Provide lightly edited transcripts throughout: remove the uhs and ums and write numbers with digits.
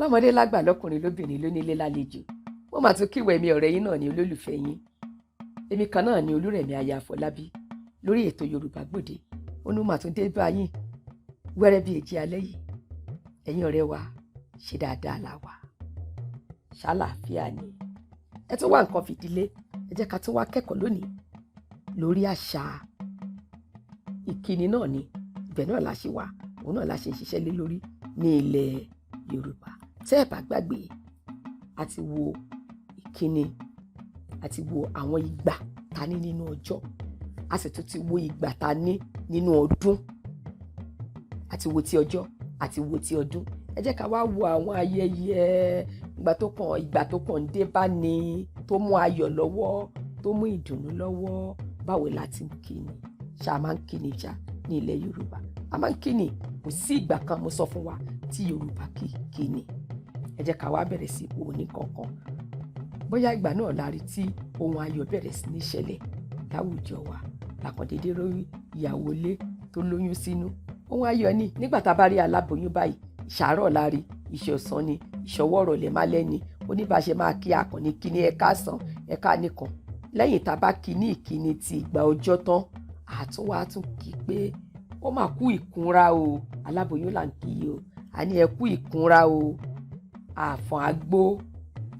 lọ́mọdé lágbà lọ́kùnrin lóbìnrin lónílé lálejò mo mà tún kíwẹ̀ mi ọ̀rẹ́ yín náà ní olólùfẹ́ yín èmi kan náà ní Olúrẹ̀mí aya Àfọlábí lórí ètò Yorùbá Gbòde onú mà tún dé bá yín wẹ́rẹ́ bí èjì alẹ́ yìí ẹ̀yin ọ̀rẹ́ wa ṣe dáadáa là wà ṣàlàáfíà ni ẹ tún wá nǹkan fìdílé ẹ jẹ́ ká tún wá kẹ́kọ̀ọ́ lónìí lórí àṣà ìkíni náà ni ibẹ̀ náà la ṣe wà òun náà la ṣe ń ṣiṣẹ́ lé lórí ní ilẹ̀ Yorùbá tẹ́ ẹ̀ bá gbàgbé àti wo ìkíni àti wo àwọn ìgbà ta ní nínú ọjọ́ a sì tún ti wo ìgbà ta ní nínú ọdún àti wo ti ọjọ́ àti wo ti ọdún ẹ jẹ́ ká wá wo àwọn ayẹyẹ ìgbà tó kàn dé bá ní tó mú ayọ̀ lọ́wọ́ tó mú ìdùnnú lọ́wọ́ báwo la ti ń kíni ṣá máa ń kíni já ní ilẹ̀ Yorùbá a máa ń kíni kò sí ìgbà kan mo sọ fún wa tí Yorùbá kì í kíni ẹ jẹ́ ká wá bẹ̀rẹ̀ sí òní kankan bóyá ìgbà náà la rí tí ohun ayọ̀ bẹ̀rẹ̀ sí ní ṣẹlẹ̀ láwùjọ wa làkàndéédé lórí ìyàwó ilé tó lóyún sínú ohun ayọ̀ ni nígbà tá a bá rí aláboyún báyìí ìṣàárọ̀ la rí iṣẹ́ ọ̀sán ni ìṣọwọ́ ọ̀rọ̀ lè má lẹ́ni oníbàṣẹ máa kí akànnì kíní ẹ̀ka àsán ẹ̀ka nìkan lẹ́yìn tá a bá kí ní ìkíni ti ìgbà ọjọ́ tán àtúnwá tún kí pé ó máa kú ìkúnra o aláboyún là ń kí yìí o a ní ẹ kú ìkúnra o àfọ̀n àgbo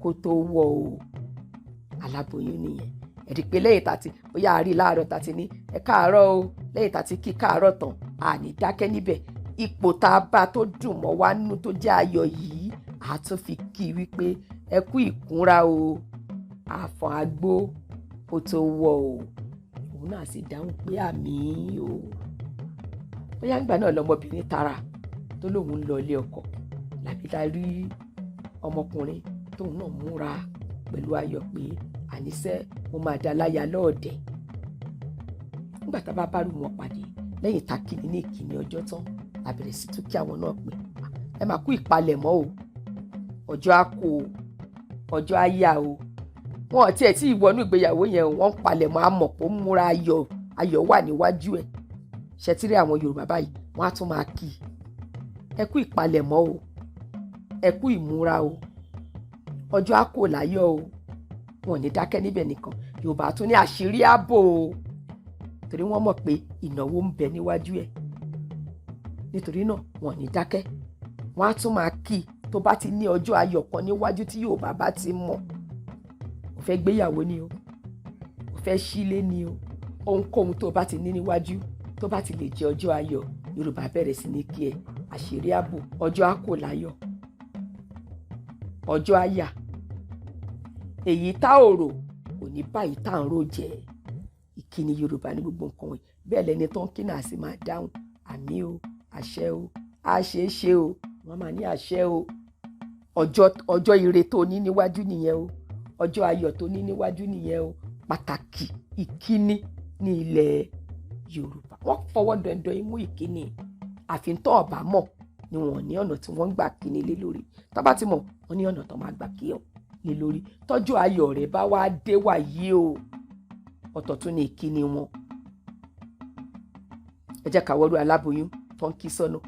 kó tó wọ̀ o aláboyún nìyẹn ẹ̀rí pé lẹ́yìn tàti bóyá a rí láàárọ̀ tàti ní ẹ káàárọ̀ o lẹ́yìn tàti kí káàárọ̀ tán àní dákẹ́ níbẹ̀ ipò tá a bá tó dùn mọ́ wá nínú tó jẹ́ ayọ̀ yìí a tún fi kí wípé ẹ kú ìkúnra o àfọ̀n àgbo kó tó wọ̀ o òun náà sì dáhùn pé àmín o bóyá ńgbà náà lọmọbìnrin tara tó lóun ń lọ ilé ọkọ làbí la rí ọmọkùnrin tóun náà múra pẹ̀lú ayọ̀ pé àníṣe mo máa dá láya lọ́ọ̀dẹ̀ nígbà tá a bá bá rú wọn pàdé lẹ́yìn tá a kí ní ìkíní ọjọ́ tán a bẹ̀rẹ̀ sí tún kí àwọn náà pé ẹ máa kú ìpalẹ̀mọ́ o ọjọ́ á kó o ọjọ́ á yá o wọn ò tiẹ̀ tí ìwọ́nú ìgbéyàwó yẹn wọ́n ń palẹ̀mọ́ àmọ̀ pé ó ń múra ayọ̀ wà níwájú ẹ̀ ṣẹtírí àwọn Yorùbá báyìí wọ́n á tún máa kí ẹ kú ìpalẹ̀mọ́ o ẹ kú ìmúra o ọjọ́ á kó láyọ̀ o wọn ò ní dákẹ́ níbẹ̀ nìkan Yorùbá tún ní àṣírí ààbò o torí wọ́n mọ̀ pé ìnáwó ń bẹ níwájú ẹ̀ nítorí náà wọn ò ní dákẹ́ wọ́n á tún máa kí tó bá ti ní ọjọ́ ayọ̀ kan níwájú tí Yorùbá bá ti mọ̀ ó fẹ́ gbéyàwó ni o ó fẹ́ sílé ni o ohunkóhun tó bá ti ní níwájú tó bá ti lè jẹ́ ọjọ́ ayọ̀ Yorùbá bẹ̀rẹ̀ sí ní kí ẹ àṣírí ààbò ọjọ́ á kó láyọ̀ ọjọ́ àyà èyí tá ò rò kò ní báyìí tá à ń rò jẹ́ ìkíni Yorùbá ní gbogbo nǹkan wọ̀nyí bẹ́ẹ̀ lẹni tó ń kí náà sì máa dáhùn àmì o àṣẹ o àṣeéṣe o wọ́n máa ní àṣẹ o ọjọ́ ire tó ní níwájú nìyẹn o ọjọ́ ayọ̀ tó ní níwájú nìyẹn o pàtàkì ìkíni ní ilẹ̀ Yorùbá wọ́n fọwọ́ dandan imú ìkíni àfi tó ọ̀bà mọ̀ ni wọ́n ní ọ̀nà tí wọ́n ń gbà kíni lé lórí tó bá ti mọ̀ wọ́n ní ọ̀nà tó máa gbà kí ọ lé lórí tọ́jú ayọ̀ rẹ̀ bá wá dé wà yìí o ọ̀tọ̀ tún ní ìkíni wọn ẹ jẹ́ ká wọ́rú aláboyún tó ń kí sọ́nà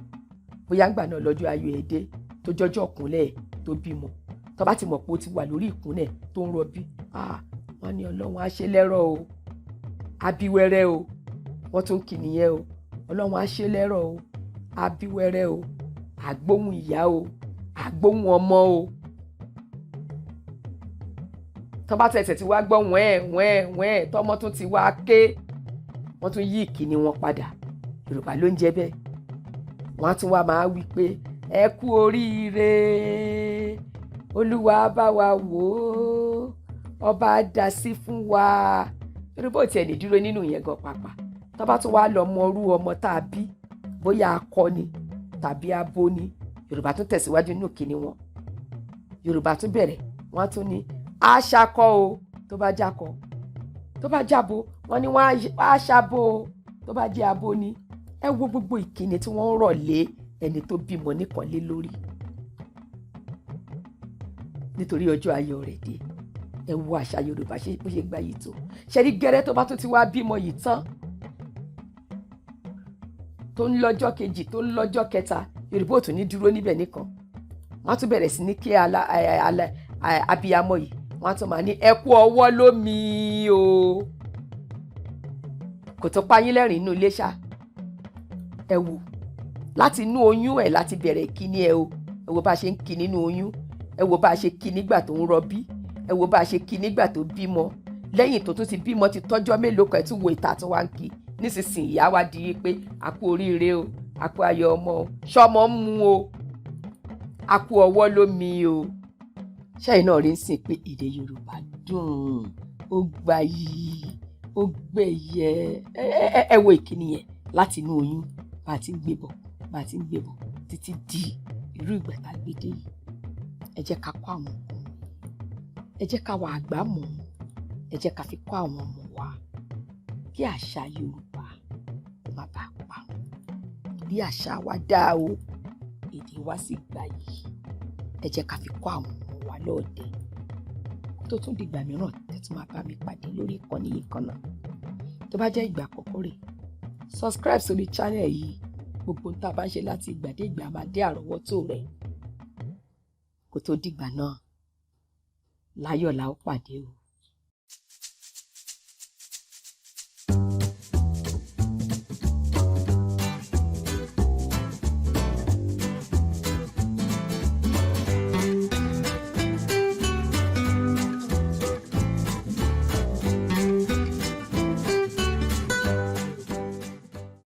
bóyá ń gbà náà lọ́jọ́ ayọ̀ ẹ̀ dé tó jọjọ́ ọ̀kúnlẹ̀ tó bímọ tó bá ti mọ̀ pé ó ti wà lórí ìkúnlẹ̀ tó ń rọbí wọ́n ní Ọlọ́run á ṣe lẹ́rọ̀ o abíwẹ́rẹ́ o wọ́n tún kì nìyẹn o Ọlọ́run á ṣe lẹ́rọ̀ o abíwẹ́rẹ́ o àgbóhùn ìyá o àgbóhùn ọmọ o tó bá tẹ̀sẹ̀ tí wá gbọ́ wẹ́ẹ̀ tọ́mọ tún ti wá ké wọ́n tún yí ìkíni wọn padà Yorùbá ló ń jẹ́ bẹ́ẹ̀ wọ́n á tún wá máa wí pé ẹ kú oríire Olúwa bá wa wò ó ọba dá sí fún wa Yorùbá ò tiẹ̀ ní dúró nínú ìyẹn gan pàápàá tó bá tún wá lọ mọ orú ọmọ tá a bí bóyá akọ ni tàbí abo ni Yorùbá tún tẹ̀síwájú nínú kíni wọn Yorùbá tún bẹ̀rẹ̀ wọ́n tún ní aṣakọ o tó bá jákọ tó bá jábo wọ́n ní wọ́n á ṣabo o tó bá jẹ́ abo ni ẹ wo gbogbo ìkíni tí wọ́n ń rọ̀ lé ẹni tó bímọ nìkan lé lórí nítorí ọjọ́ ayọ̀ rẹ̀ dé ẹ wo àṣà Yorùbá bó ṣe gbá yìí tó ṣẹ́rí gẹ́rẹ́ tó bá tó ti wá bímọ yìí tán tó ń lọ́jọ́ kejì tó ń lọ́jọ́ kẹta Yorùbá ò tún ní dúró níbẹ̀ nìkan wọ́n á tún bẹ̀rẹ̀ sí ní kí abiyamọ yìí, wọ́n á tún máa ní ẹ kú ọwọ́ lómi o. Kò tó pa yín lẹ́rìn inú ilé ṣá. Ẹ wò láti inú oyún ẹ̀ láti bẹ̀rẹ̀ ìkíní ẹ o. Ẹ wo bá ṣe ń kí nínú oyún, ẹ wo bá ṣe kí nígbà tó ń rọbí, ẹ wo bá ṣe kí nígbà tó bímọ, lẹ́yìn tó tún ti bímọ ti tọ́jọ́ mélòó kan ẹ̀ tún wo ìta tó wá ń kí. Nísinsìnyí ìyá wa di pé a kú oríire o, a kú ayọ̀ ọmọ o, ṣọmọ ń mu o, a kú ọwọ́ lómi o. Ṣẹ́yìn náà rí ń sìn pé èdè Yorùbá dùn, ó gbayì, ó gbẹ̀yẹ. Ẹ wo ìkíní yẹn láti inú oyún bá a ti ń gbé bọ̀ títí di irú ìgbà tá a gbé dé yìí. Ẹ jẹ́ ká kọ́ àwọn ọmọ, ẹ jẹ́ ká wà àgbà mọ̀, ẹ jẹ́ ká fi kọ́ àwọn ọmọ wa kí àṣà Yorùbá má bàa parun. Bí àṣà wa dáa o, èdè wa sì gbayì. Ẹ jẹ́ ká fi kọ́ àwọn ọmọ wa lọ́ọ̀dẹ. Tó tún dìgbà mìíràn tẹ́tí máa bá mi pàdé lórí ìkànnì yìí kan náà. Tó bá jẹ́ ìgbà àkọ́kọ́ rẹ̀, subscribe sórí channel yìí. Gbogbo tá a bá ń ṣe láti ìgbà dé ìgbà máa dé àrọ́wọ́tó rẹ̀. Kó tó dìgbà náà, láyọ̀ la ó pàdé o.